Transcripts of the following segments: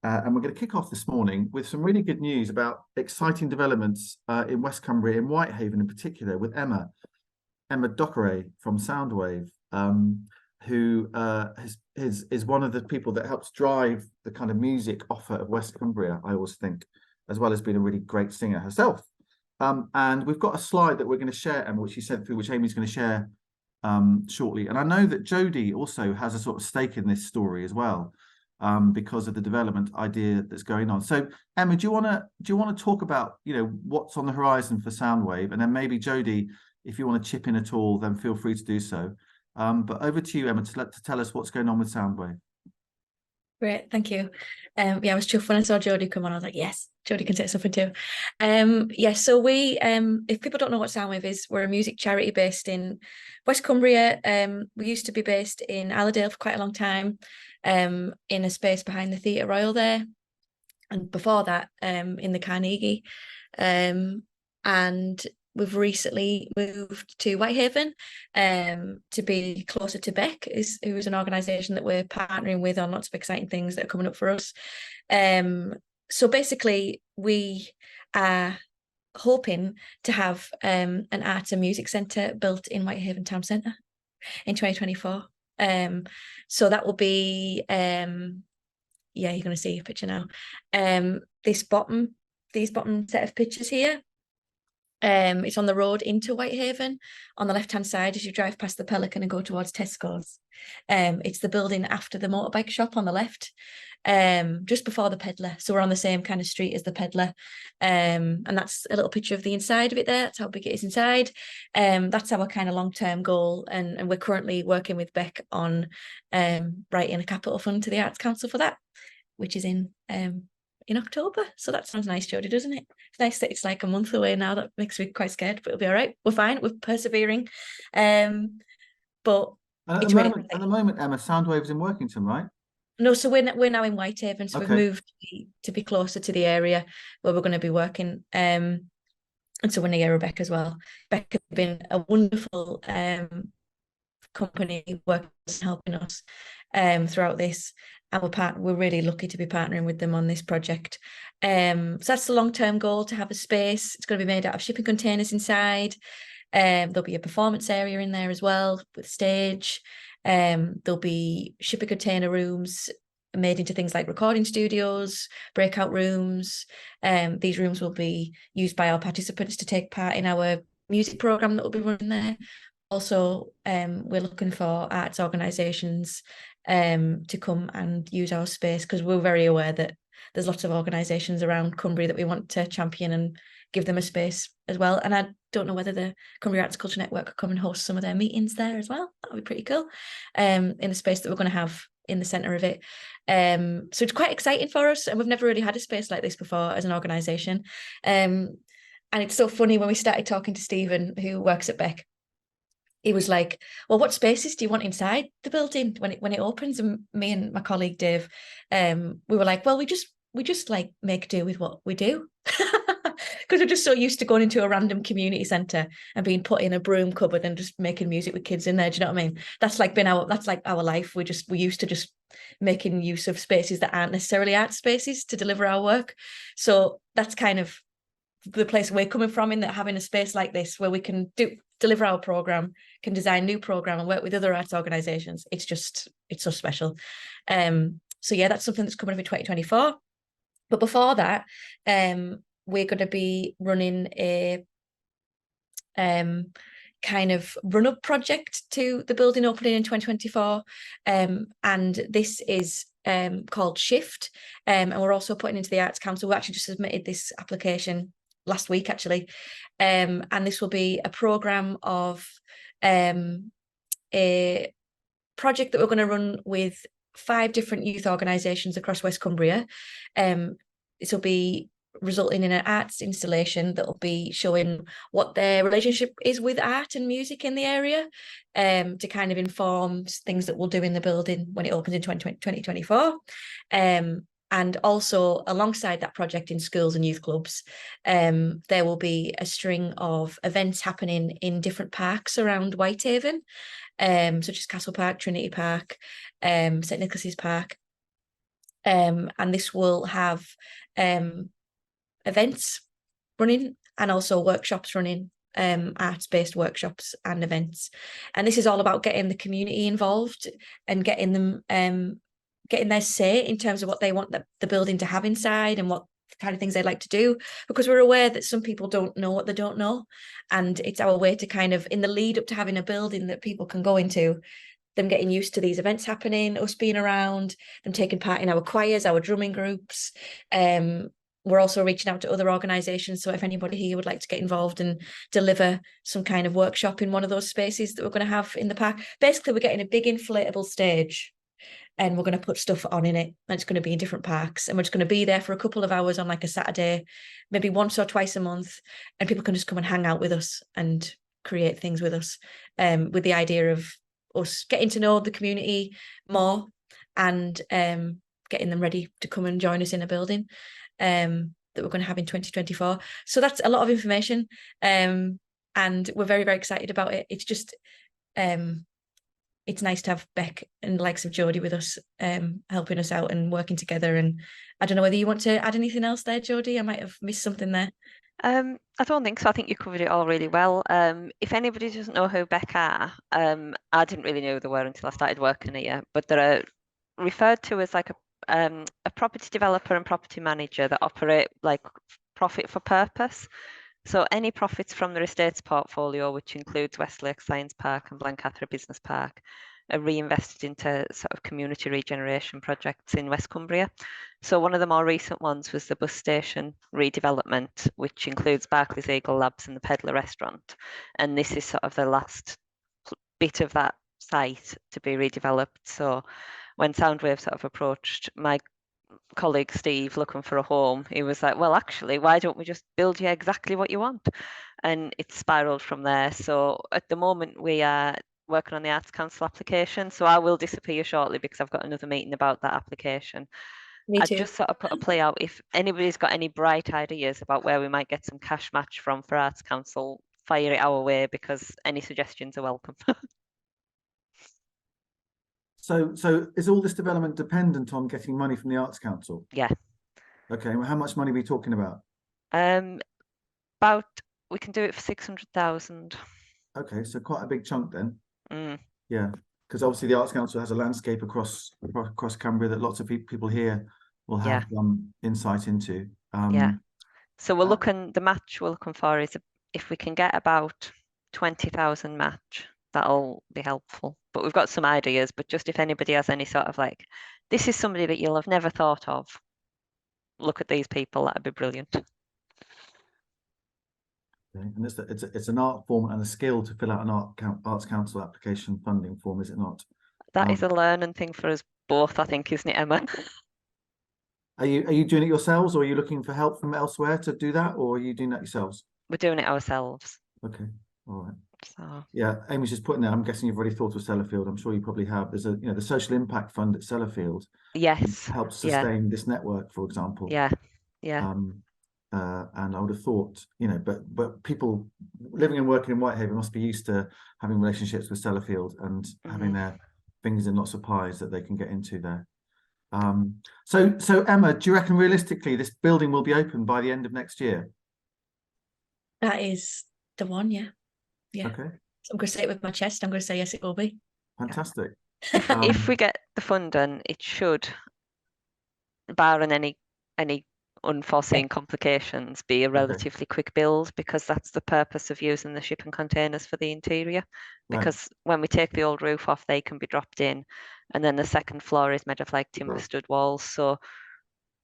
and we're going to kick off this morning with some really good news about exciting developments in West Cumbria, in Whitehaven in particular, with Emma Dockeray from Soundwave, who is one of the people that helps drive the kind of music offer of West Cumbria, I always think, as well as being a really great singer herself. And we've got a slide that we're going to share, Emma, which you sent through, which Amy's going to share shortly. And I know that Jodie also has a sort of stake in this story as well, because of the development idea that's going on. So, Emma, do you want to talk about what's on the horizon for Soundwave, and then maybe Jodie, if you want to chip in at all, then feel free to do so. But over to you, Emma, to tell us what's going on with Soundwave. Great, thank you. Yeah, I was chuffed when I saw Jodie come on. I was like, yes, Jodie can say something too. Yeah, so we, if people don't know what Soundwave is, we're a music charity based in West Cumbria. We used to be based in Allerdale for quite a long time, in a space behind the Theatre Royal there, and before that, in the Carnegie. And we've recently moved to Whitehaven, to be closer to Beck, who is an organisation that we're partnering with on lots of exciting things that are coming up for us. So basically, we are hoping to have an arts and music centre built in Whitehaven Town Centre in 2024. So that will be, yeah, you're going to see a picture now. These bottom set of pictures here. It's on the road into Whitehaven on the left-hand side as you drive past the Pelican and go towards Tesco's. It's the building after the motorbike shop on the left, just before the peddler. So we're on the same kind of street as the peddler. And that's a little picture of the inside of it there. That's how big it is inside. That's our kind of long-term goal. And we're currently working with Beck on writing a capital fund to the Arts Council for that, which is in October. So that sounds nice, Jodie, doesn't it? It's nice that it's like a month away now. That makes me quite scared, but it'll be all right. We're fine. We're persevering. But at the moment, Emma, Soundwave's in Workington, right? No, so we're now in Whitehaven. So okay. We've moved to be closer to the area where we're going to be working. And so we're near Rebecca as well. Rebecca has been a wonderful company working and helping us throughout this. And we're really lucky to be partnering with them on this project. So that's the long-term goal, to have a space. It's going to be made out of shipping containers inside. There'll be a performance area in there as well with stage. There'll be shipping container rooms made into things like recording studios, breakout rooms. These rooms will be used by our participants to take part in our music program that will be running there. Also, we're looking for arts organisations to come and use our space, because we're very aware that there's lots of organisations around Cumbria that we want to champion and give them a space as well. And I don't know whether the Cumbria Arts Culture Network could come and host some of their meetings there as well. That would be pretty cool, in the space that we're going to have in the centre of it. So it's quite exciting for us, and we've never really had a space like this before as an organisation. And it's so funny, when we started talking to Stephen, who works at Beck, he was like, well, what spaces do you want inside the building when it opens? And me and my colleague Dave, we were like, well, we just like make do with what we do. Because we're just so used to going into a random community centre and being put in a broom cupboard and just making music with kids in there. Do you know what I mean? That's like our life. We used to just making use of spaces that aren't necessarily art spaces to deliver our work. So that's kind of the place we're coming from, in that having a space like this where we can deliver our program, can design new program and work with other arts organisations. It's so special. So yeah, that's something that's coming up in 2024. But before that, we're going to be running a kind of run-up project to the building opening in 2024. And this is called Shift. And we're also putting into the Arts Council. We actually just submitted this application last week, actually. And this will be a programme of a project that we're going to run with 5 different youth organisations across West Cumbria. This will be resulting in an arts installation that will be showing what their relationship is with art and music in the area, to kind of inform things that we'll do in the building when it opens in 2024. And also, alongside that project in schools and youth clubs, there will be a string of events happening in different parks around Whitehaven, such as Castle Park, Trinity Park, St Nicholas's Park. and this will have events running and also workshops running, arts-based workshops and events. And this is all about getting the community involved and getting them getting their say in terms of what they want the building to have inside and what kind of things they'd like to do, because we're aware that some people don't know what they don't know, and it's our way to kind of, in the lead up to having a building that people can go into, them getting used to these events happening, us being around, them taking part in our choirs, our drumming groups. We're also reaching out to other organisations, so if anybody here would like to get involved and deliver some kind of workshop in one of those spaces that we're going to have in the park. Basically, we're getting a big inflatable stage and we're going to put stuff on in it, and it's going to be in different parks, and we're just going to be there for a couple of hours on like a Saturday, maybe once or twice a month, and people can just come and hang out with us and create things with us, with the idea of us getting to know the community more and getting them ready to come and join us in a building that we're going to have in 2024. So that's a lot of information, and we're very, very excited about it. It's just it's nice to have Beck and the likes of Jodie with us, helping us out and working together. And I don't know whether you want to add anything else there, Jodie. I might have missed something there. I don't think so. I think you covered it all really well. If anybody doesn't know who Beck are, I didn't really know who they were until I started working here, but they're referred to as like a property developer and property manager that operate like profit for purpose. So any profits from their estates portfolio, which includes Westlake Science Park and Blancathra Business Park, are reinvested into sort of community regeneration projects in West Cumbria. So one of the more recent ones was the bus station redevelopment, which includes Barclays Eagle Labs and the Pedlar Restaurant. And this is sort of the last bit of that site to be redeveloped. So when Soundwave sort of approached my colleague Steve looking for a home, he was like, well, actually, why don't we just build you exactly what you want? And it spiraled from there. So at the moment we are working on the Arts Council application, so I will disappear shortly because I've got another meeting about that application. Me too. I'd just sort of put a play out, if anybody's got any bright ideas about where we might get some cash match from for Arts Council, fire it our way, because any suggestions are welcome. So is all this development dependent on getting money from the Arts Council? Yeah. Okay, well, how much money are we talking about? About, we can do it for 600,000. Okay, so quite a big chunk then. Mm. Yeah, because obviously the Arts Council has a landscape across Cumbria that lots of people here will have insight into. Yeah. So we're looking, the match we're looking for is if we can get about 20,000 match, that'll be helpful. But we've got some ideas, but just if anybody has any sort of like, this is somebody that you'll have never thought of, look at these people, that'd be brilliant. Okay. And it's an art form and a skill to fill out an Arts Council application funding form, is it not? That is a learning thing for us both, I think, isn't it, Emma? Are you doing it yourselves, or are you looking for help from elsewhere to do that, or are you doing that yourselves? We're doing it ourselves. Okay, all right. So yeah, Amy's just putting there. I'm guessing you've already thought of Sellafield. I'm sure you probably have. There's the social impact fund at Sellafield. Yes, helps sustain this network, for example. Yeah. And I would have thought, but people living and working in Whitehaven must be used to having relationships with Sellafield and having their fingers in lots of pies that they can get into there. So Emma, do you reckon realistically this building will be open by the end of next year? That is the one, yeah. Okay. So I'm going to say it with my chest. I'm going to say yes, it will be. Fantastic. If we get the funding, it should, barring any unforeseen complications, be a relatively quick build, because that's the purpose of using the shipping containers for the interior. Because when we take the old roof off, they can be dropped in, and then the second floor is made of like timber stud walls. So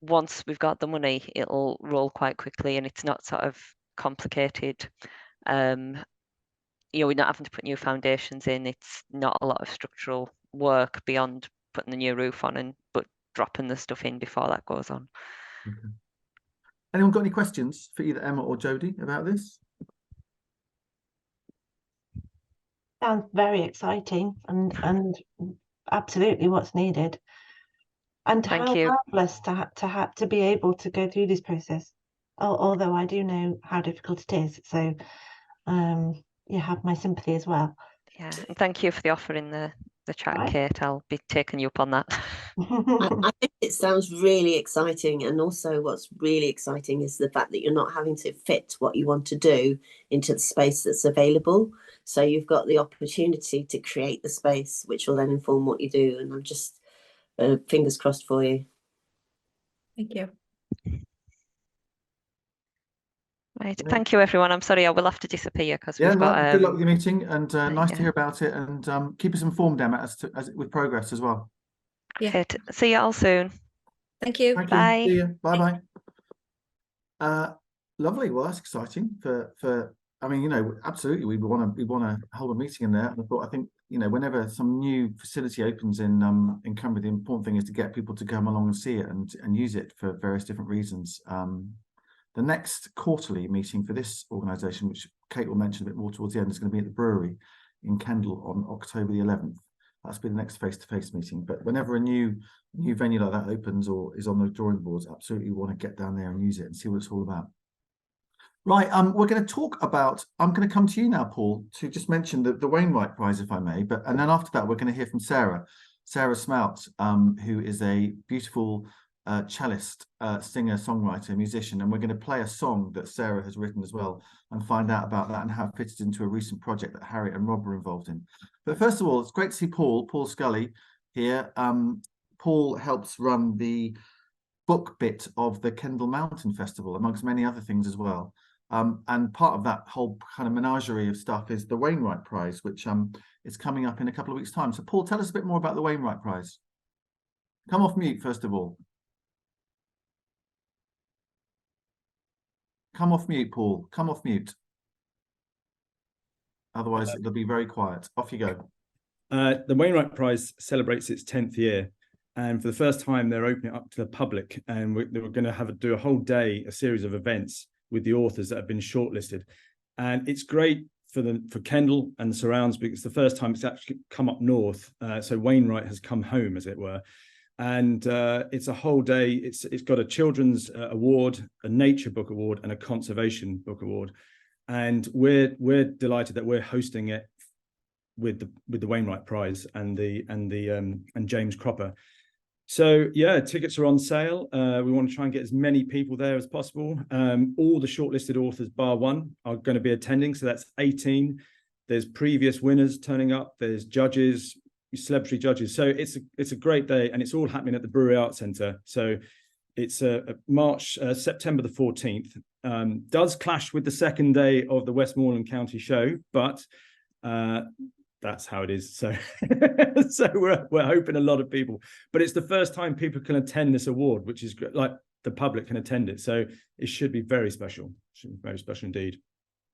once we've got the money, it'll roll quite quickly, and it's not sort of complicated. We're not having to put new foundations in. It's not a lot of structural work beyond putting the new roof on but dropping the stuff in before that goes on. Okay. Anyone got any questions for either Emma or Jodie about this? Sounds very exciting and absolutely what's needed. And Thank how you. marvelous to be able to go through this process. Although I do know how difficult it is. So you have my sympathy as well. Yeah, and thank you for the offer in the the chat, Right. Kate. I'll be taking you up on that. I think it sounds really exciting, and also what's really exciting is the fact that you're not having to fit what you want to do into the space that's available. So you've got the opportunity to create the space, which will then inform what you do. And I'm just fingers crossed for you. Thank you. Right. Yeah. Thank you, everyone. I'm sorry, I will have to disappear because Yeah, we've got. good luck with your meeting, and nice to yeah. hear about it. And keep us informed, Emma, as with progress as well. Yeah. Kate, see you all soon. Thank you. Thank Bye. you. See you. Bye bye. Lovely. Well, that's exciting. I mean, absolutely, we want to hold a meeting in there. And I think whenever some new facility opens in Cumbria, the important thing is to get people to come along and see it and use it for various different reasons. The next quarterly meeting for this organisation, which Kate will mention a bit more towards the end, is going to be at the brewery in Kendal on October the 11th. That's be the next face-to-face meeting. But whenever a new venue like that opens or is on the drawing boards, absolutely want to get down there and use it and see what it's all about. Right, we're going to talk about. I'm going to come to you now, Paul, to just mention the Wainwright Prize, if I may. And then after that, we're going to hear from Sarah Smout, who is a beautiful cellist, singer, songwriter, musician, and we're going to play a song that Sarah has written as well and find out about that and how it fitted into a recent project that Harriet and Rob were involved in. But first of all, it's great to see Paul Scully here. Paul helps run the book bit of the Kendal Mountain Festival, amongst many other things as well. And part of that whole kind of menagerie of stuff is the Wainwright Prize, which is coming up in a couple of weeks' time. So Paul, tell us a bit more about the Wainwright Prize. Come off mute, first of all. Come off mute, Paul. Come off mute. Otherwise, it'll be very quiet. Off you go. The Wainwright Prize celebrates its 10th year. And for the first time, they're opening it up to the public. And we're going to do a whole day, a series of events with the authors that have been shortlisted. And it's great for Kendal and the surrounds because it's the first time it's actually come up north. So Wainwright has come home, as it were. And it's a whole day. It's got a children's award, a nature book award, and a conservation book award. And we're delighted that we're hosting it with the Wainwright Prize and James Cropper. So yeah, tickets are on sale. We want to try and get as many people there as possible. All the shortlisted authors, bar one, are going to be attending. So that's 18. There's previous winners turning up. There's judges, celebrity judges. So it's a great day, and it's all happening at the Brewery Arts Centre. So it's September the 14th. Does clash with the second day of the Westmoreland County show, but that's how it is. So we're hoping a lot of people, but it's the first time people can attend this award, which is great. Like the public can attend it. So it should be very special. Should be very special indeed.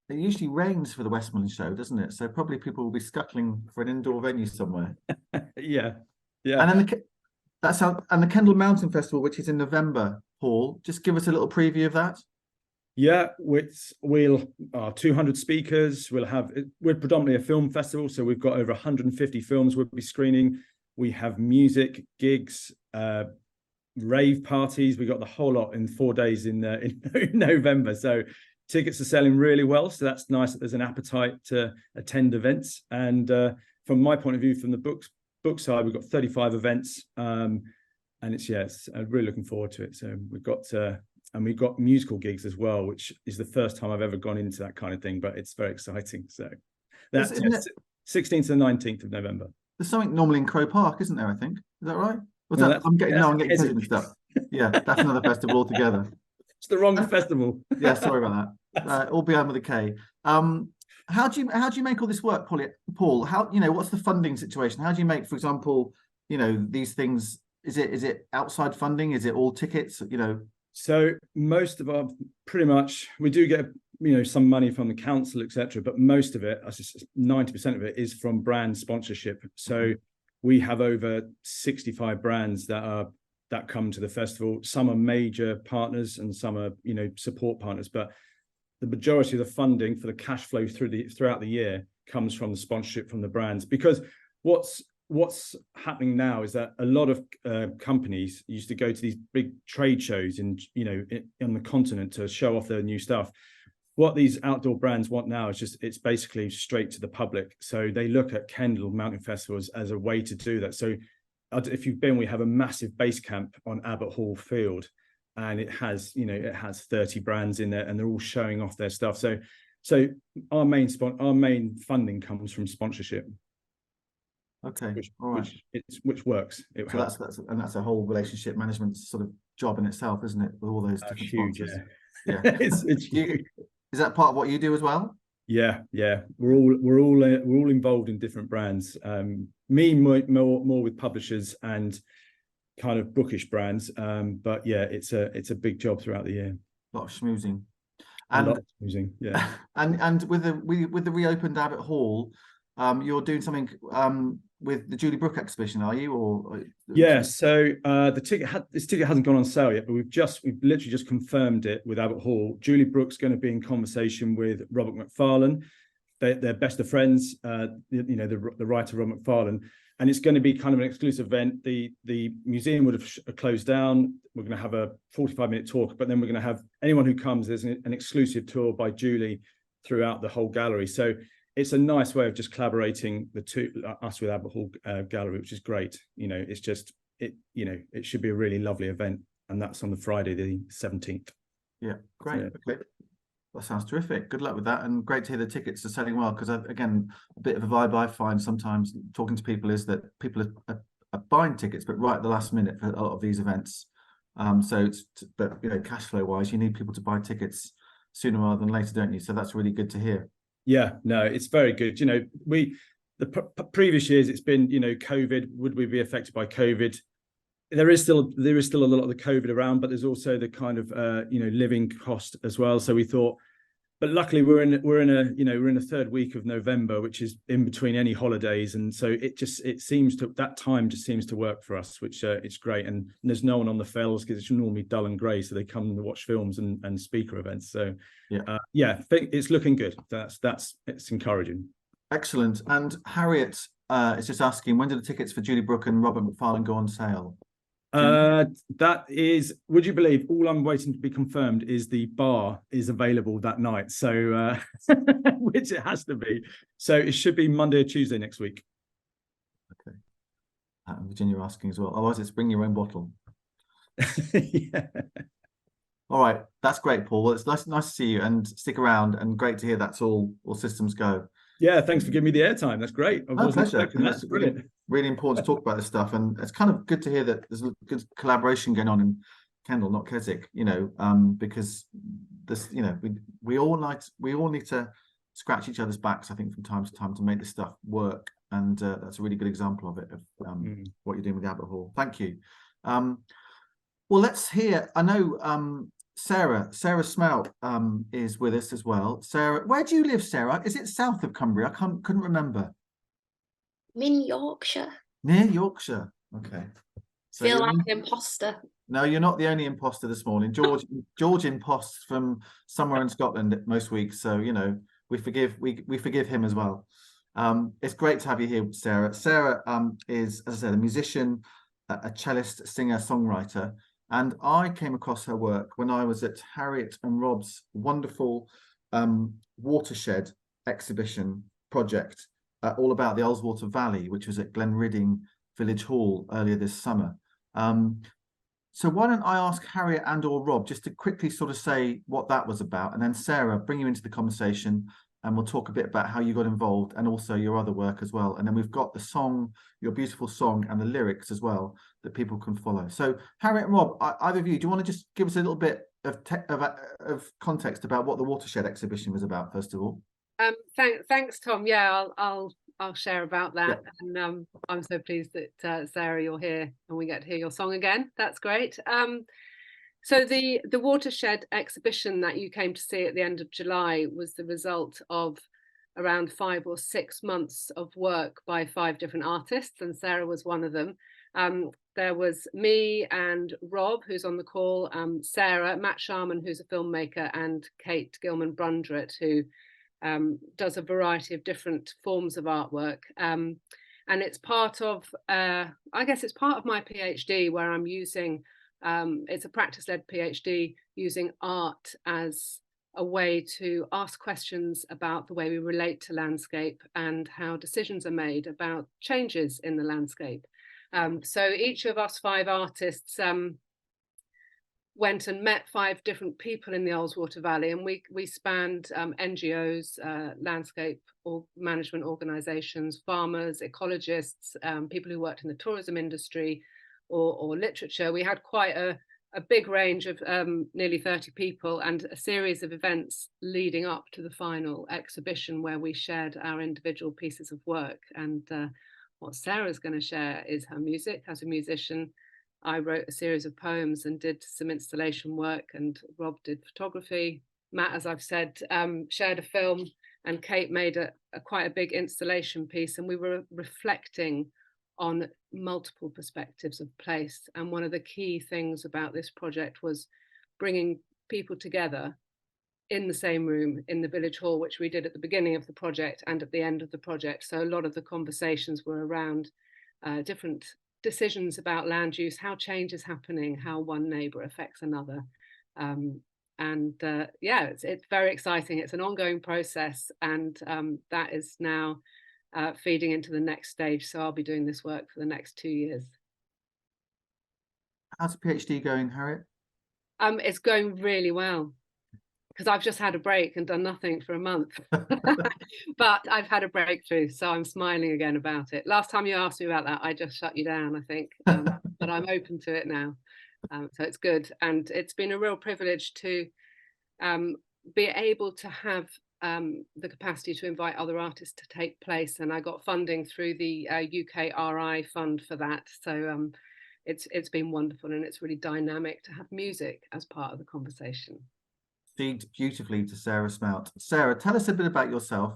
It usually rains for the Westmoreland show, doesn't it? So probably people will be scuttling for an indoor venue somewhere. Yeah. And then the Kendal Mountain Festival, which is in November. Paul, just give us a little preview of that. Yeah, we'll 200 speakers. We're predominantly a film festival, so we've got over 150 films we'll be screening. We have music, gigs, rave parties. We got the whole lot in 4 days in November. So tickets are selling really well. So that's nice that there's an appetite to attend events. And from my point of view, from the book side, we've got 35 events, and I'm really looking forward to it. So we've got musical gigs as well, which is the first time I've ever gone into that kind of thing, but it's very exciting. So that's 16th to the 19th of November. There's something normally in Crow Park, isn't there? I think. Is that right? I'm getting mixed up. Yeah, that's another festival altogether. It's the wrong festival. Yeah, sorry about that. All began with a K. How do you make all this work, Paul? How what's the funding situation? How do you make, for example, these things? Is it outside funding? Is it all tickets? So most of pretty much, we do get some money from the council, etc. But most of it, 90% of it, is from brand sponsorship. So we have over 65 brands that come to the festival. Some are major partners and some are support partners. But the majority of the funding for the cash flow throughout the year comes from the sponsorship from the brands. Because what's happening now is that a lot of companies used to go to these big trade shows on the continent to show off their new stuff. what these outdoor brands want now is just, it's basically straight to the public. So they look at Kendal Mountain Festivals as a way to do that. So if you've been, we have a massive base camp on Abbott Hall Field, and it has, you know, it has 30 brands in there, and they're all showing off their stuff. So our main funding comes from sponsorship. Okay, Which, all right. which works. So that's a whole relationship management sort of job in itself, isn't it? With all those different huge, sponsors. yeah. Yeah. it's huge. Is that part of what you do as well? Yeah. We're all involved in different brands. Me more with publishers and kind of bookish brands. But yeah, it's a big job throughout the year. A lot of schmoozing. A lot of schmoozing, yeah. And with the reopened Abbott Hall, you're doing something with the Julie Brooke exhibition, are you? Or yeah, so this ticket hasn't gone on sale yet, but we've literally just confirmed it with Abbott Hall. Julie Brooke's going to be in conversation with Robert Macfarlane. They're best of friends, you know, the writer Robert Macfarlane, and it's going to be kind of an exclusive event. The museum would have closed down. We're going to have a 45-minute talk, but then we're going to have anyone who comes, there's an exclusive tour by Julie throughout the whole gallery. So it's a nice way of just collaborating us with Abbott Hall Gallery, which is great. You know, it's just, it should be a really lovely event. And that's on the Friday, the 17th. Yeah, great. Yeah. Okay. That sounds terrific. Good luck with that. And great to hear the tickets are selling well, because again, a bit of a vibe I find sometimes talking to people is that people are buying tickets, but right at the last minute for a lot of these events. But you know, cash flow wise, you need people to buy tickets sooner rather than later, don't you? So that's really good to hear. Yeah, no, it's very good. You know, the previous years, it's been, you know, COVID. Would we be affected by COVID? There is still a lot of the COVID around, but there's also the kind of living cost as well. So we thought, but luckily we're in the third week of November, which is in between any holidays, and so that time just seems to work for us, which it's great. And there's no one on the fells because it's normally dull and grey, so they come to watch films and speaker events. So I think it's looking good. It's encouraging. Excellent. And Harriet is just asking, when do the tickets for Julie Brooke and Robert Macfarlane go on sale? That is, would you believe, all I'm waiting to be confirmed is the bar is available that night. So which it has to be. So it should be Monday or Tuesday next week. Okay. Virginia asking as well. Otherwise it's bring your own bottle. Yeah. All right, that's great, Paul. Well, it's nice to see you and stick around, and great to hear that's all systems go. Yeah, thanks for giving me the airtime. That's great. Pleasure. That's brilliant. Really important to talk about this stuff, and it's kind of good to hear that there's a good collaboration going on in Kendal, not Keswick. You know, because this, you know, we all need to scratch each other's backs, I think, from time to time to make this stuff work, and that's a really good example of it, of what you're doing with the Abbott Hall. Thank you. Well, let's hear. I know Sarah Smout is with us as well. Sarah, where do you live, Sarah? Is it south of Cumbria? I couldn't remember. I'm in Yorkshire. Near Yorkshire. Okay. So Feel like an imposter. No, you're not the only imposter this morning. George imposts from somewhere in Scotland most weeks, so you know we forgive him as well. It's great to have you here, Sarah. Sarah is, as I said, a musician, a cellist, singer, songwriter. And I came across her work when I was at Harriet and Rob's wonderful Watershed exhibition project, all about the Ullswater Valley, which was at Glenridding Village Hall earlier this summer. So why don't I ask Harriet and or Rob just to quickly sort of say what that was about, and then Sarah, bring you into the conversation, and we'll talk a bit about how you got involved and also your other work as well. And then we've got the song, your beautiful song, and the lyrics as well that people can follow. So Harriet and Rob, either of you, do you want to just give us a little bit of context about what the Watershed exhibition was about, first of all? Thanks, Tom. Yeah, I'll share about that. Yeah. And I'm so pleased that Sarah, you're here and we get to hear your song again. That's great. So the Watershed exhibition that you came to see at the end of July was the result of around 5 or 6 months of work by 5 different artists, and Sarah was one of them. There was me and Rob, who's on the call, Sarah, Matt Sharman, who's a filmmaker, and Kate Gilman-Brundrett, who does a variety of different forms of artwork. And it's part of, I guess it's part of my PhD, where I'm using, it's a practice-led PhD using art as a way to ask questions about the way we relate to landscape and how decisions are made about changes in the landscape. So each of us 5 artists went and met 5 different people in the Ullswater Valley, and we spanned NGOs, landscape or management organisations, farmers, ecologists, people who worked in the tourism industry or literature. We had quite a big range of nearly 30 people, and a series of events leading up to the final exhibition where we shared our individual pieces of work. And what Sarah's going to share is her music as a musician. I wrote a series of poems and did some installation work, and Rob did photography. Matt, as I've said, shared a film, and Kate made quite a big installation piece, and we were reflecting on multiple perspectives of place. And one of the key things about this project was bringing people together in the same room in the village hall, which we did at the beginning of the project and at the end of the project. So a lot of the conversations were around different decisions about land use, how change is happening, how one neighbour affects another. Yeah, it's very exciting. It's an ongoing process, and that is now feeding into the next stage. So I'll be doing this work for the next 2 years. How's the PhD going, Harriet? It's going really well, because I've just had a break and done nothing for a month. But I've had a breakthrough, so I'm smiling again about it. Last time you asked me about that, I just shut you down, I think. But I'm open to it now. So it's good. And it's been a real privilege to be able to have the capacity to invite other artists to take place. And I got funding through the UK RI fund for that. So it's been wonderful, and it's really dynamic to have music as part of the conversation. Feed beautifully to Sarah Smout. Sarah, tell us a bit about yourself,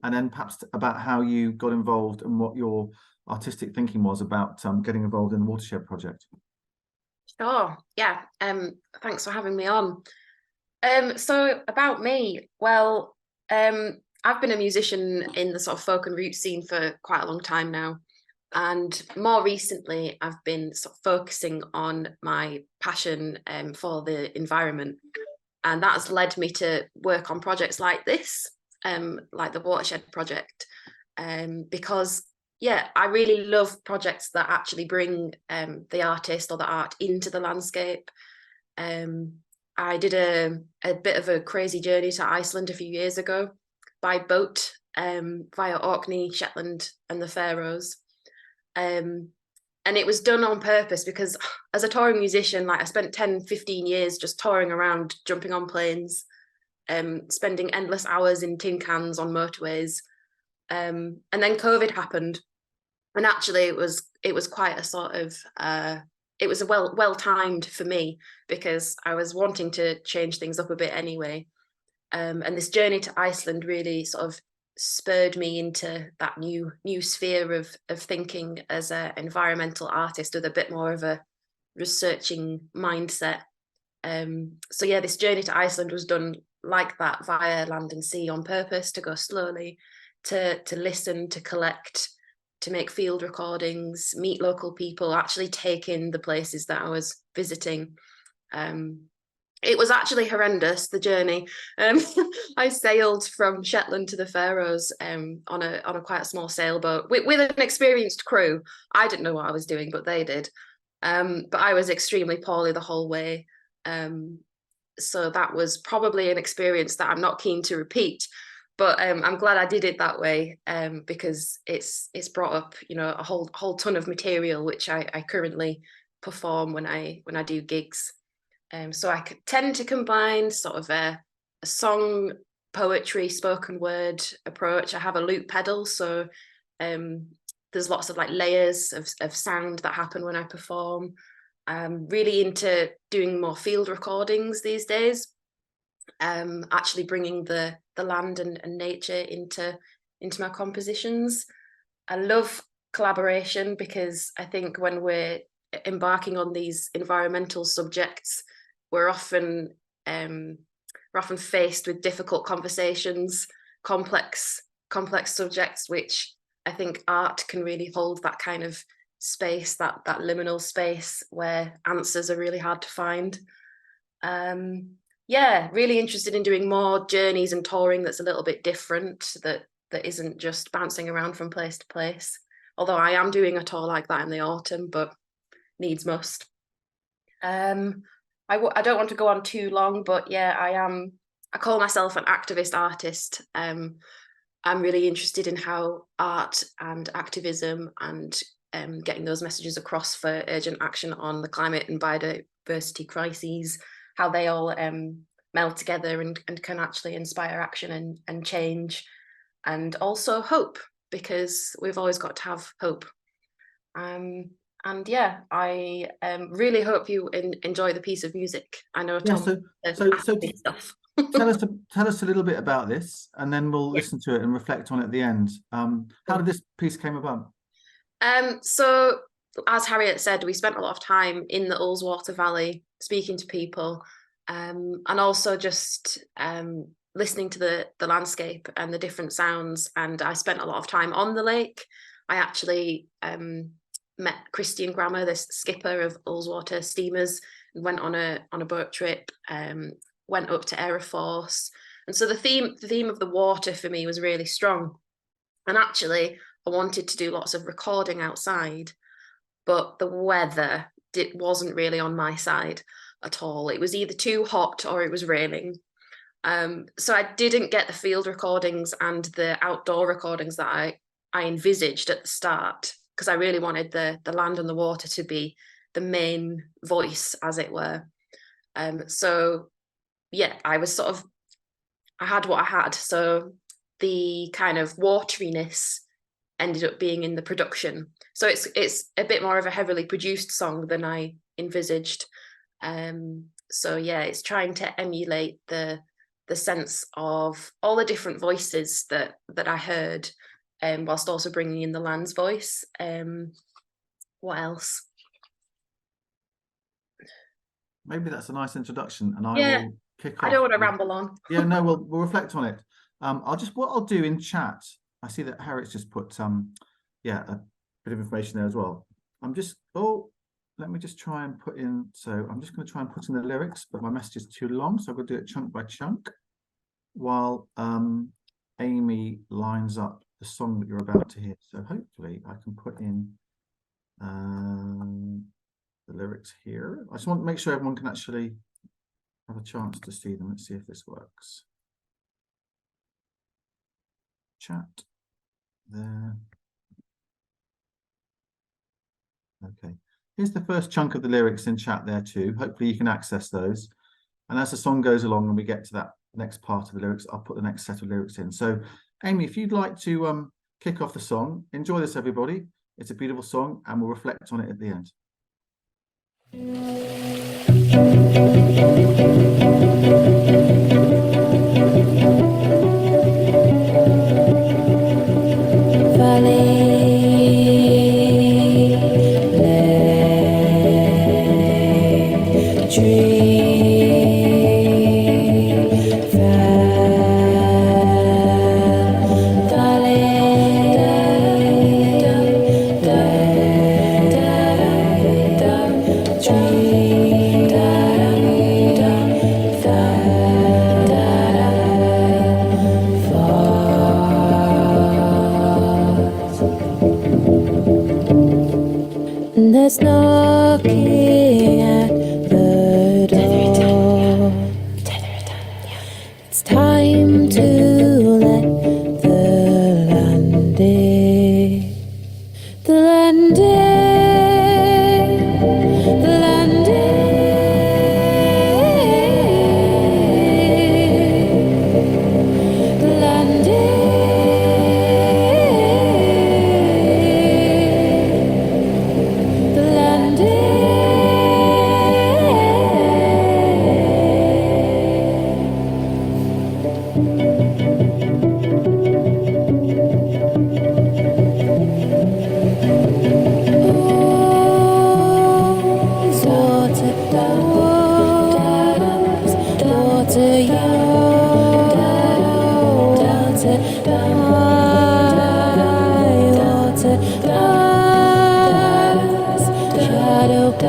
and then perhaps about how you got involved and what your artistic thinking was about getting involved in the Watershed project. Sure, yeah. Thanks for having me on. So about me, well, I've been a musician in the sort of folk and roots scene for quite a long time now. And more recently, I've been sort of focusing on my passion for the environment. And that has led me to work on projects like this, like the Watershed project, because, yeah, I really love projects that actually bring the artist or the art into the landscape. I did a bit of a crazy journey to Iceland a few years ago by boat via Orkney, Shetland and the Faroes. And it was done on purpose because as a touring musician, like I spent 10, 15 years just touring around, jumping on planes, spending endless hours in tin cans on motorways. And then COVID happened. And actually it was quite a sort of, it was well timed for me because I was wanting to change things up a bit anyway. And this journey to Iceland really sort of spurred me into that new sphere of thinking as an environmental artist with a bit more of a researching mindset. So yeah, this journey to Iceland was done like that, via land and sea, on purpose, to go slowly, to listen, to collect, to make field recordings, meet local people, actually take in the places that I was visiting. It was actually horrendous, the journey. I sailed from Shetland to the Faroes on a quite a small sailboat with an experienced crew. I didn't know what I was doing, but they did. But I was extremely poorly the whole way. So that was probably an experience that I'm not keen to repeat. But I'm glad I did it that way because it's brought up, you know, a whole ton of material which I currently perform when I do gigs. So I tend to combine sort of a song, poetry, spoken word approach. I have a loop pedal, so there's lots of like layers of sound that happen when I perform. I'm really into doing more field recordings these days, actually bringing the land and nature into my compositions. I love collaboration because I think when we're embarking on these environmental subjects, we're often faced with difficult conversations, complex subjects, which I think art can really hold that kind of space, that liminal space where answers are really hard to find. yeah, really interested in doing more journeys and touring that's a little bit different, that isn't just bouncing around from place to place. Although I am doing a tour like that in the autumn, but needs must. I don't want to go on too long, but yeah, I call myself an activist artist. I'm really interested in how art and activism and getting those messages across for urgent action on the climate and biodiversity crises, how they all meld together and can actually inspire action and change, and also hope, because we've always got to have hope. And yeah, I really hope you enjoy the piece of music. I know Tom. Stuff. tell us a little bit about this, and then we'll listen to it and reflect on it at the end. How did this piece came about? So as Harriet said, we spent a lot of time in the Ullswater Valley speaking to people, and also just listening to the landscape and the different sounds. And I spent a lot of time on the lake. I actually met Christian Grammer, the skipper of Ullswater steamers, and went on a boat trip. Went up to Aeroforce, and so the theme of the water for me was really strong. And actually, I wanted to do lots of recording outside, but the weather wasn't really on my side at all. It was either too hot or it was raining. So I didn't get the field recordings and the outdoor recordings that I envisaged at the start, because I really wanted the land and the water to be the main voice, as it were. So yeah, I had what I had. So the kind of wateriness ended up being in the production. So it's a bit more of a heavily produced song than I envisaged. So yeah, it's trying to emulate the sense of all the different voices that I heard, whilst also bringing in the land's voice. What else? Maybe that's a nice introduction, and I will kick off. I don't want to ramble on. Yeah, no, we'll reflect on it. What I'll do in chat, I see that Harriet's just put a bit of information there as well. Let me just try and put in, so I'm just going to try and put in the lyrics, but my message is too long, so I'm going to do it chunk by chunk while Amy lines up the song that you're about to hear. So hopefully I can put in the lyrics here. I just want to make sure everyone can actually have a chance to see them. Let's see if this works. Chat there. Okay, here's the first chunk of the lyrics in chat there too. Hopefully you can access those. And as the song goes along and we get to that next part of the lyrics, I'll put the next set of lyrics in. So Amy, if you'd like to kick off the song, enjoy this, everybody. It's a beautiful song and we'll reflect on it at the end. There's knocking at the door. It's time to let the land in. The land in. The land in. The land in. Shadow for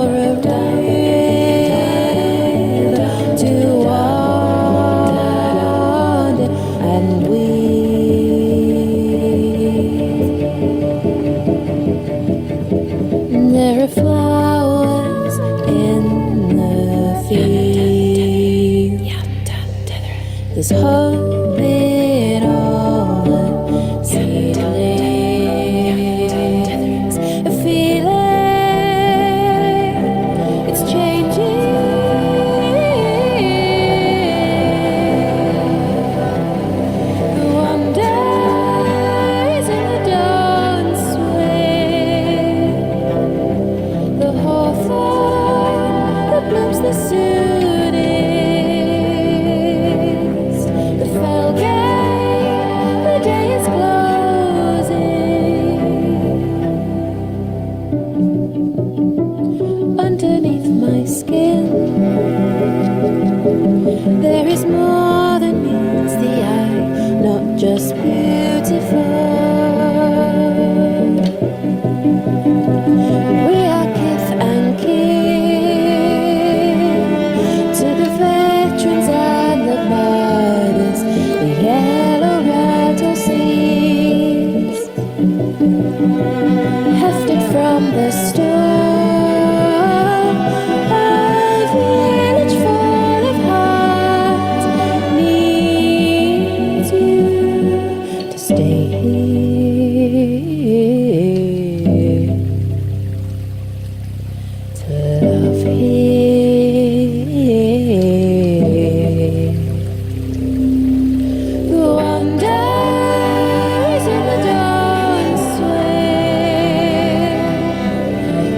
a There's hope in all the ceilings. A feeling, it's changing. The wonders in the dance swing. The hawthorn that blooms the soonest. The fell gate, the day is closing. Underneath my skin, there is more than meets the eye, not just beautiful. We are kith and kin to the veterans and the martyrs, the yellow rattle seas, hefted from the storm. A village full of heart needs you to stay here, to love here. The wonders in the dance swing.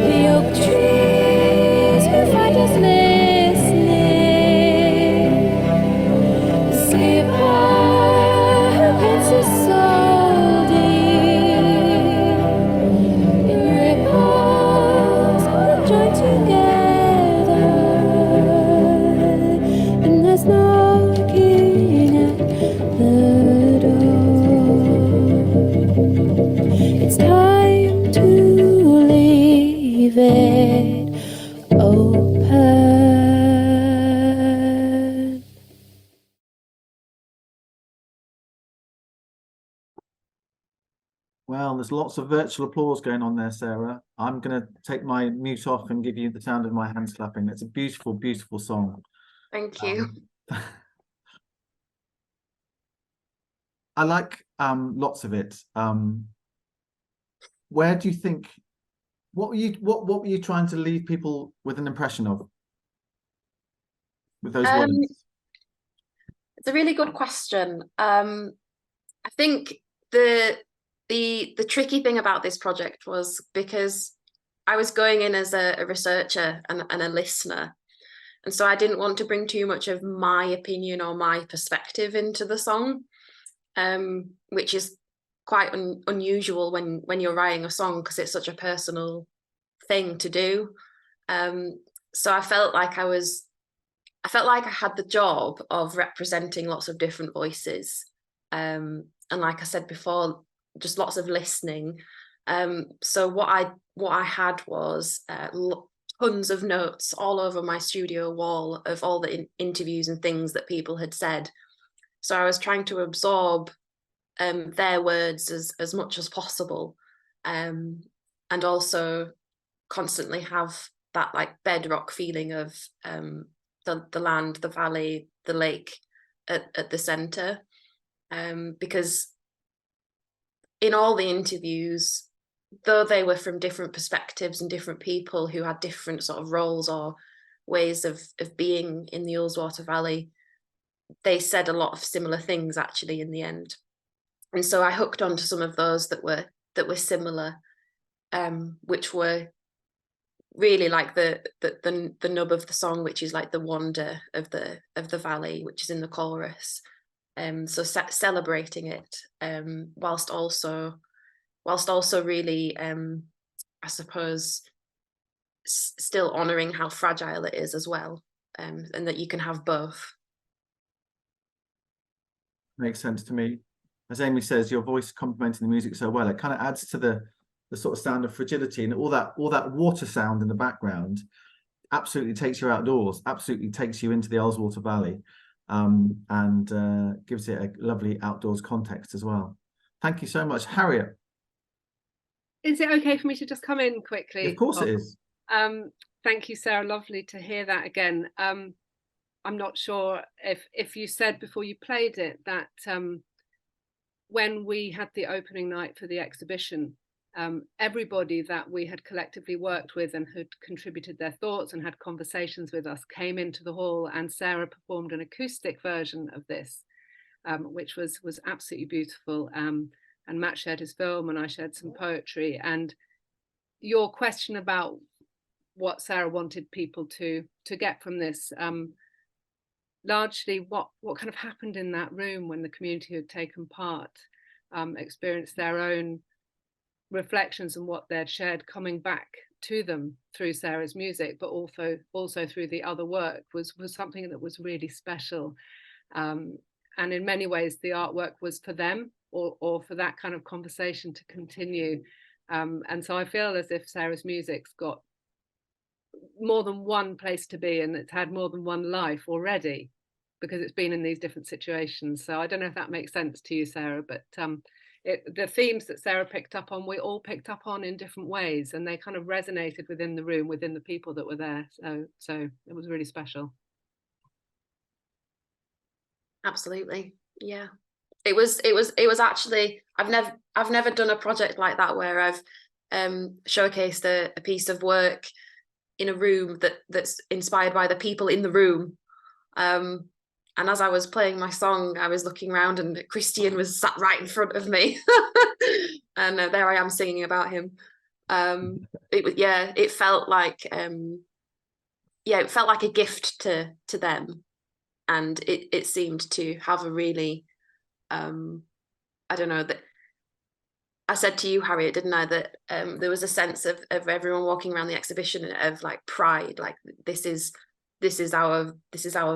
The oak trees who find us listening. The skipper who paints his soul deep in ripples that join together. And there's knocking at the door. It's time to leave it open. Well, there's lots of virtual applause going on there, Sarah. I'm going to take my mute off and give you the sound of my hands clapping. It's a beautiful, beautiful song. Thank you. I like lots of it. Where do you think, what were you trying to leave people with an impression of with those words? It's a really good question. I think the tricky thing about this project was because I was going in as a researcher and a listener, and so I didn't want to bring too much of my opinion or my perspective into the song, which is quite unusual when you're writing a song because it's such a personal thing to do. So I felt like I had the job of representing lots of different voices, and like I said before, just lots of listening. So what I had was tons of notes all over my studio wall of all the interviews and things that people had said. So I was trying to absorb their words as much as possible, and also constantly have that like bedrock feeling of the land, the valley, the lake at the center, because in all the interviews, though they were from different perspectives and different people who had different sort of roles or ways of being in the Ullswater Valley, they said a lot of similar things actually in the end. And so I hooked onto some of those that were similar, which were really like the nub of the song, which is like the wonder of the valley, which is in the chorus. So celebrating it, whilst also really, I suppose, still honouring how fragile it is as well, and that you can have both. Makes sense to me. As Amy says, your voice complementing the music so well, it kind of adds to the sort of sound of fragility, and all that water sound in the background absolutely takes you outdoors, absolutely takes you into the Ullswater Valley, and gives it a lovely outdoors context as well. Thank you so much. Harriet. Is it okay for me to just come in quickly? Of course it is. Thank you, Sarah. Lovely to hear that again. I'm not sure if you said before you played it that when we had the opening night for the exhibition, everybody that we had collectively worked with and had contributed their thoughts and had conversations with us came into the hall, and Sarah performed an acoustic version of this, which was absolutely beautiful. And Matt shared his film and I shared some poetry. And your question about what Sarah wanted people to get from this, largely what kind of happened in that room when the community had taken part, experienced their own reflections and what they'd shared coming back to them through Sarah's music, but also through the other work was something that was really special. And in many ways, the artwork was for them or for that kind of conversation to continue. And so I feel as if Sarah's music's got more than one place to be, and it's had more than one life already because it's been in these different situations. So I don't know if that makes sense to you, Sarah, but the themes that Sarah picked up on, we all picked up on in different ways, and they kind of resonated within the room, within the people that were there. So it was really special. Absolutely, yeah. It was actually, I've never done a project like that where I've showcased a piece of work in a room that's inspired by the people in the room. And as I was playing my song, I was looking around and Christian was sat right in front of me. And there I am singing about him. It felt like it felt like a gift to them. And it seemed to have a really, I don't know, that I said to you, Harriet, didn't I, that there was a sense of everyone walking around the exhibition of like pride, like this is our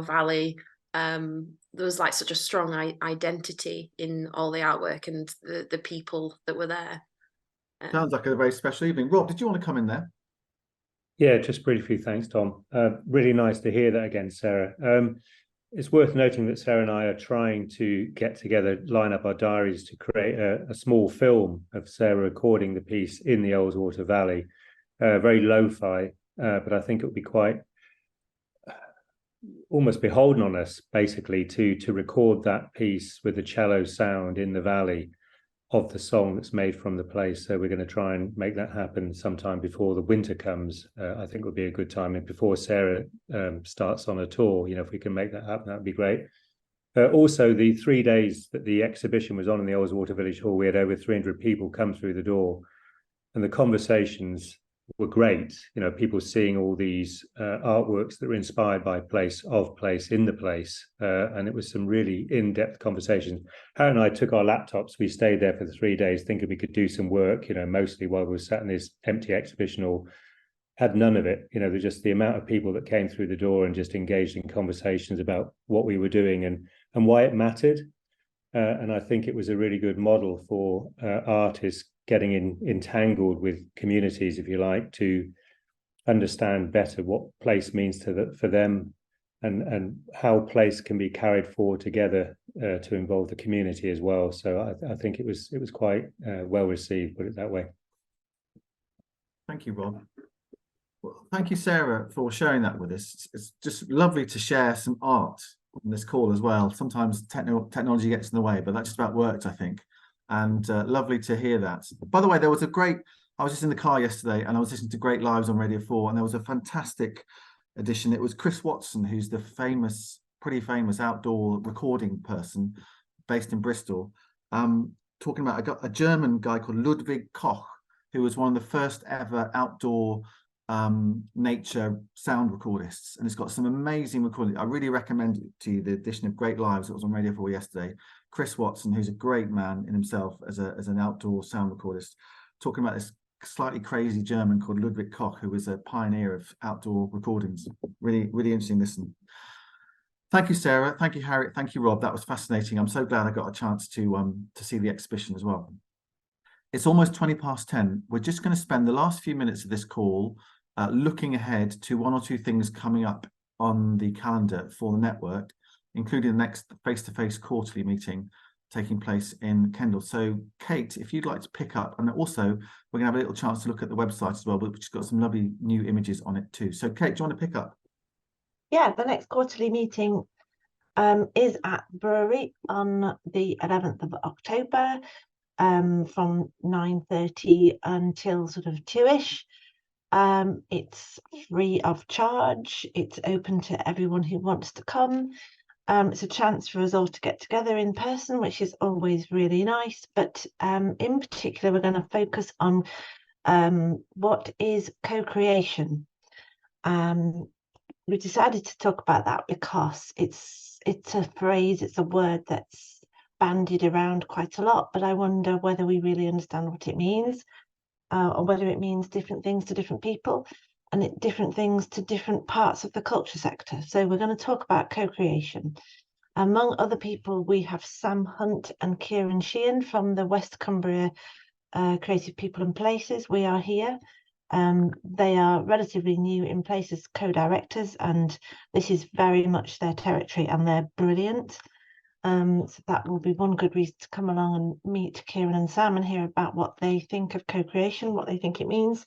valley. There was like such a strong identity in all the artwork and the people that were there. Sounds like a very special evening. Rob, did you want to come in there? Yeah, just briefly, thanks, Tom. Really nice to hear that again, Sarah. It's worth noting that Sarah and I are trying to get together, line up our diaries to create a small film of Sarah recording the piece in the Ullswater Valley. Very lo-fi, but I think it would be quite almost beholden on us, basically, to record that piece with the cello sound in the valley of the song that's made from the place. So we're going to try and make that happen sometime before the winter comes. I think would be a good time, and before Sarah starts on a tour. You know, if we can make that happen, that'd be great. Also, the 3 days that the exhibition was on in the Ullswater Village Hall, we had over 300 people come through the door, and the conversations were great. You know, people seeing all these artworks that were inspired by place, in the place, and it was some really in-depth conversations. Harry and I took our laptops. We stayed there for the 3 days thinking we could do some work, you know, mostly while we were sat in this empty exhibition hall. Had none of it. You know, there's just the amount of people that came through the door and just engaged in conversations about what we were doing and why it mattered. And I think it was a really good model for artists getting entangled with communities, if you like, to understand better what place means for them and how place can be carried forward together to involve the community as well. So I think it was quite well received, put it that way. Thank you, Rob. Well, thank you, Sarah, for sharing that with us. It's just lovely to share some art on this call as well. Sometimes technology gets in the way, but that just about worked, I think. And lovely to hear that. By the way, there was I was just in the car yesterday and I was listening to Great Lives on Radio 4, and there was a fantastic edition. It was Chris Watson, who's the pretty famous outdoor recording person based in Bristol, talking about a German guy called Ludwig Koch, who was one of the first ever outdoor nature sound recordists, and it's got some amazing recording. I really recommend it to you, the edition of Great Lives that was on Radio 4 yesterday. Chris Watson, who's a great man in himself as an outdoor sound recordist, talking about this slightly crazy German called Ludwig Koch, who was a pioneer of outdoor recordings. Really, really interesting listen. Thank you, Sarah. Thank you, Harriet. Thank you, Rob. That was fascinating. I'm so glad I got a chance to see the exhibition as well. It's almost 10:20. We're just going to spend the last few minutes of this call looking ahead to one or two things coming up on the calendar for the network, including the next face-to-face quarterly meeting taking place in Kendal. So, Kate, if you'd like to pick up, and also we're going to have a little chance to look at the website as well, which has got some lovely new images on it too. So, Kate, do you want to pick up? yeah, the next quarterly meeting is at Brewery on the 11th of October from 9:30 until sort of 2ish. It's free of charge. It's open to everyone who wants to come. It's a chance for us all to get together in person, which is always really nice. But in particular, we're going to focus on what is co-creation. We decided to talk about that because it's a phrase, it's a word that's bandied around quite a lot, but I wonder whether we really understand what it means, or whether it means different things to different people and different things to different parts of the culture sector. So we're going to talk about co-creation. Among other people, we have Sam Hunt and Kieran Sheehan from the West Cumbria Creative People and Places. We are here. They are relatively new in Places co-directors, and this is very much their territory, and they're brilliant. So that will be one good reason to come along and meet Kieran and Sam and hear about what they think of co-creation, what they think it means.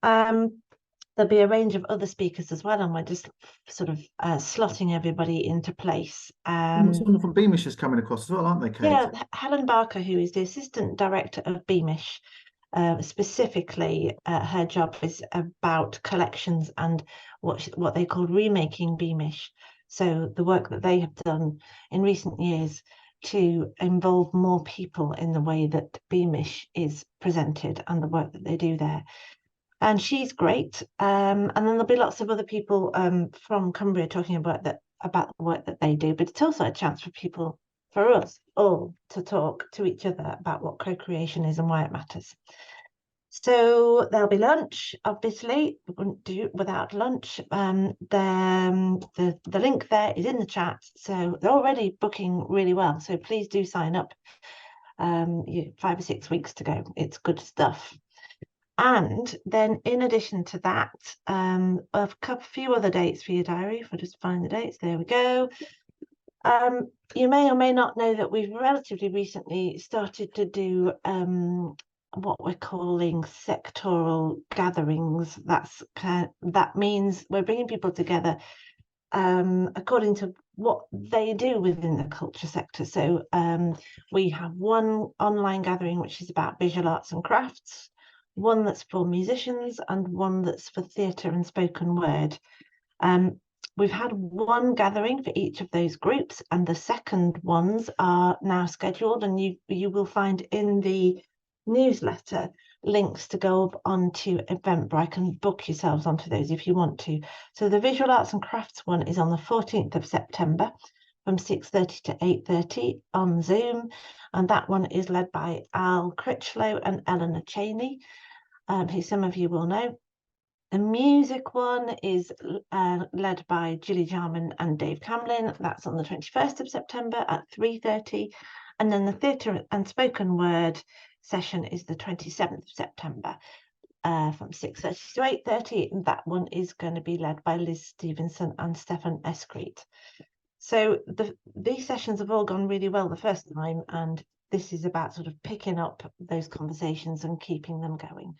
There'll be a range of other speakers as well, and we're just sort of slotting everybody into place. Someone from Beamish is coming across as well, aren't they, Kate? Yeah, Helen Barker, who is the Assistant Director of Beamish. Specifically, her job is about collections and what they call remaking Beamish. So the work that they have done in recent years to involve more people in the way that Beamish is presented and the work that they do there. And she's great. And then there'll be lots of other people from Cumbria talking about the work that they do, but it's also a chance for us all to talk to each other about what co-creation is and why it matters. So there'll be lunch, obviously. We wouldn't do it without lunch. The link there is in the chat. So they're already booking really well. So please do sign up. 5 or 6 weeks to go. It's good stuff. And then in addition to that, a few other dates for your diary. If I just find the dates, there we go. You may or may not know that we've relatively recently started to do what we're calling sectoral gatherings. That means we're bringing people together according to what they do within the culture sector. So we have one online gathering which is about visual arts and crafts, one that's for musicians, and one that's for theatre and spoken word. We've had one gathering for each of those groups, and the second ones are now scheduled, and you will find in the newsletter links to go onto Eventbrite and book yourselves onto those if you want to. So the visual arts and crafts one is on the 14th of September from 6:30 to 8:30 on Zoom, and that one is led by Al Critchlow and Eleanor Cheney, who some of you will know. The music one is led by Gilly Jarman and Dave Camlin. That's on the 21st of September at 3:30. And then the theatre and spoken word session is the 27th of September from 6:30 to 8:30. And that one is going to be led by Liz Stevenson and Stefan Escreet. So these sessions have all gone really well the first time, and this is about sort of picking up those conversations and keeping them going.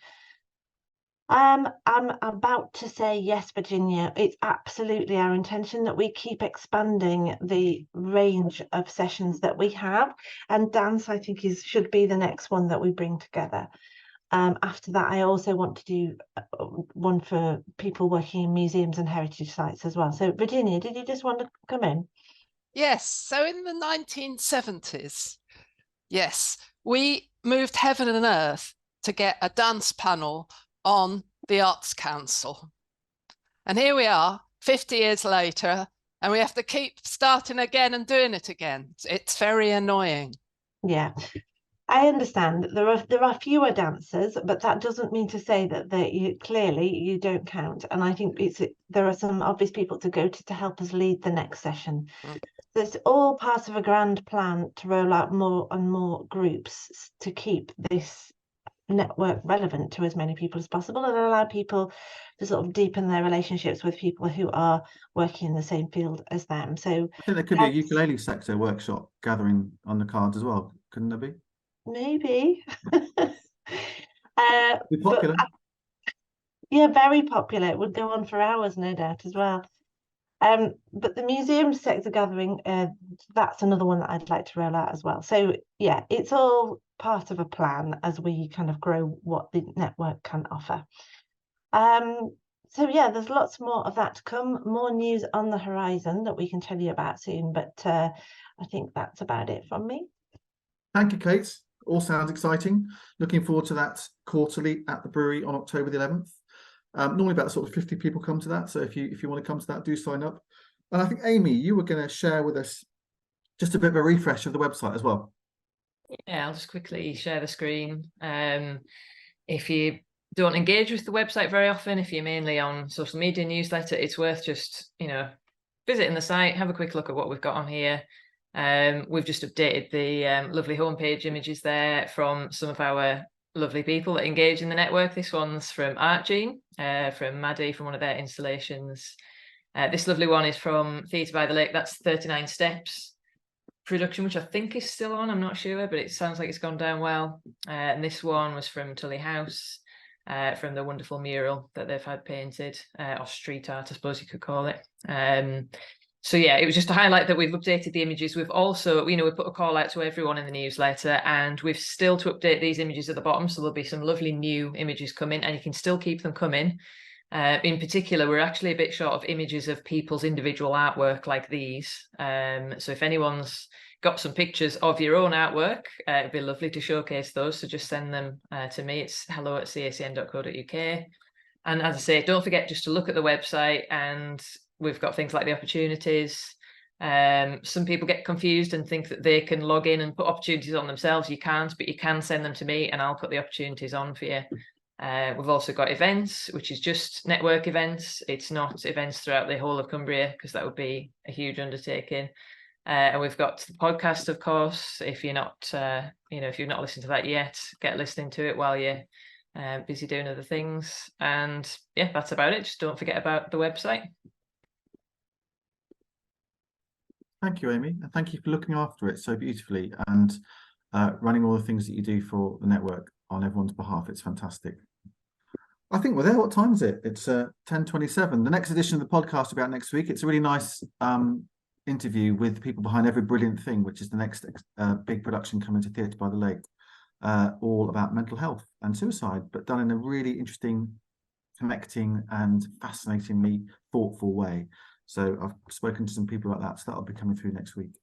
I'm about to say yes, Virginia. It's absolutely our intention that we keep expanding the range of sessions that we have, and dance, I think, should be the next one that we bring together. After that, I also want to do one for people working in museums and heritage sites as well. So, Virginia, did you just want to come in? Yes. So in the 1970s, yes, we moved heaven and earth to get a dance panel on the Arts Council. And here we are 50 years later, and we have to keep starting again and doing it again. It's very annoying. Yeah, I understand that there are fewer dancers, but that doesn't mean to say that clearly you don't count. And I think there are some obvious people to go to help us lead the next session. So it's all part of a grand plan to roll out more and more groups to keep this network relevant to as many people as possible and allow people to sort of deepen their relationships with people who are working in the same field as them. So I think there could be a ukulele sector workshop gathering on the cards as well, couldn't there be? Maybe. Be popular. Yeah, very popular. It would go on for hours, no doubt, as well. But the museum sector gathering, that's another one that I'd like to roll out as well. So yeah, it's all part of a plan as we kind of grow what the network can offer. So yeah, there's lots more of that to come, more news on the horizon that we can tell you about soon, but I think that's about it from me. Thank you, Kate. All sounds exciting. Looking forward to that quarterly at the brewery on October the 11th. Normally about sort of 50 people come to that, so if you want to come to that, do sign up. And I think, Amy, you were going to share with us just a bit of a refresh of the website as well. Yeah, I'll just quickly share the screen. If you don't engage with the website very often, if you're mainly on social media newsletter, it's worth just, visiting the site, have a quick look at what we've got on here. We've just updated the lovely homepage images there from some of our lovely people that engage in the network. This one's from Art Gene, from Maddie, from one of their installations. This lovely one is from Theatre by the Lake. That's 39 Steps production, which I think is still on. I'm not sure, but it sounds like it's gone down well. And this one was from Tully House, from the wonderful mural that they've had painted, or street art, I suppose you could call it. So yeah, it was just to highlight that we've updated the images. We've also, we put a call out to everyone in the newsletter, and we've still to update these images at the bottom. So there'll be some lovely new images coming, and you can still keep them coming. In particular, we're actually a bit short of images of people's individual artwork like these. So if anyone's got some pictures of your own artwork, it'd be lovely to showcase those. So just send them to me. It's hello@cacn.co.uk. And as I say, don't forget just to look at the website, and we've got things like the opportunities. Some people get confused and think that they can log in and put opportunities on themselves. You can't, but you can send them to me and I'll put the opportunities on for you. We've also got events, which is just network events. It's not events throughout the whole of Cumbria, because that would be a huge undertaking. And we've got the podcast, of course. If you're not, if you've not listened to that yet, get listening to it while you're busy doing other things. And yeah, that's about it. Just don't forget about the website. Thank you, Amy, and thank you for looking after it so beautifully and running all the things that you do for the network on everyone's behalf. It's fantastic. I think we're there. What time is it? It's 10:27. The next edition of the podcast about next week. It's a really nice interview with the people behind Every Brilliant Thing, which is the next big production coming to Theatre by the Lake, all about mental health and suicide, but done in a really interesting, connecting and fascinatingly thoughtful way. So I've spoken to some people like that, so that'll be coming through next week.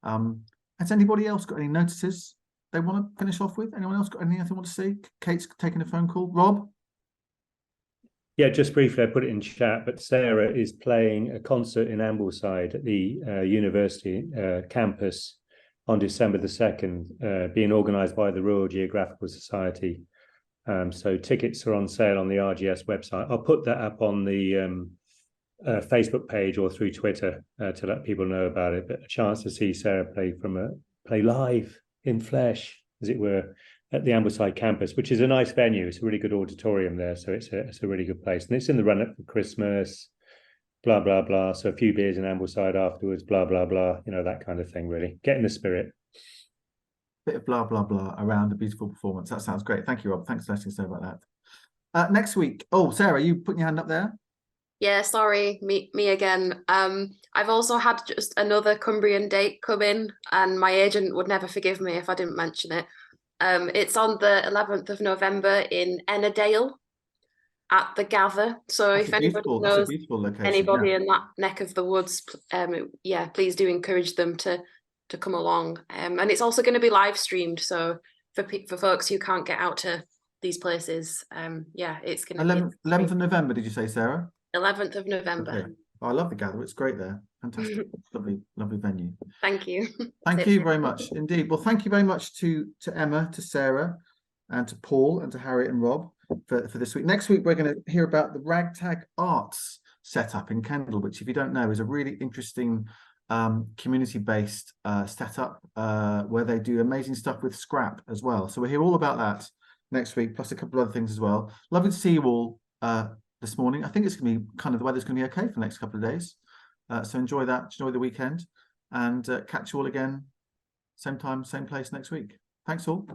Has anybody else got any notices they want to finish off with? Anyone else got anything they want to say? Kate's taking a phone call. Rob? Yeah, just briefly, I put it in chat, but Sarah is playing a concert in Ambleside at the university campus on December the 2nd, being organised by the Royal Geographical Society. So tickets are on sale on the RGS website. I'll put that up on the Facebook page or through Twitter to let people know about it. But a chance to see Sarah play live in flesh, as it were, at the Ambleside campus, which is a nice venue. It's a really good auditorium there, so it's a really good place, and it's in the run up for Christmas, blah blah blah. So a few beers in Ambleside afterwards, blah blah blah. That kind of thing. Really get in the spirit. Bit of blah blah blah around a beautiful performance. That sounds great. Thank you, Rob. Thanks for letting us know about that. Next week. Oh, Sarah, you putting your hand up there? Yeah, sorry, me again. I've also had just another Cumbrian date come in, and my agent would never forgive me if I didn't mention it. It's on the 11th of November in Ennerdale at the Gather. So if anybody knows anybody in that neck of the woods, please do encourage them to come along. And it's also going to be live streamed. So for folks who can't get out to these places, it's going to be 11th of November. Did you say, Sarah? 11th of November. Okay. Oh, I love the Gather. It's great there. Fantastic. Lovely venue. Thank you. Thank you very much indeed. Well, thank you very much to Emma, to Sarah, and to Paul, and to Harriet and Rob for this week. Next week, we're going to hear about the Ragtag Arts setup in Kendal, which, if you don't know, is a really interesting community-based setup where they do amazing stuff with scrap as well. So we'll hear all about that next week, plus a couple of other things as well. Lovely to see you all this morning. I think it's going to be the weather's going to be okay for the next couple of days. So enjoy that, enjoy the weekend, and catch you all again, same time, same place next week. Thanks all.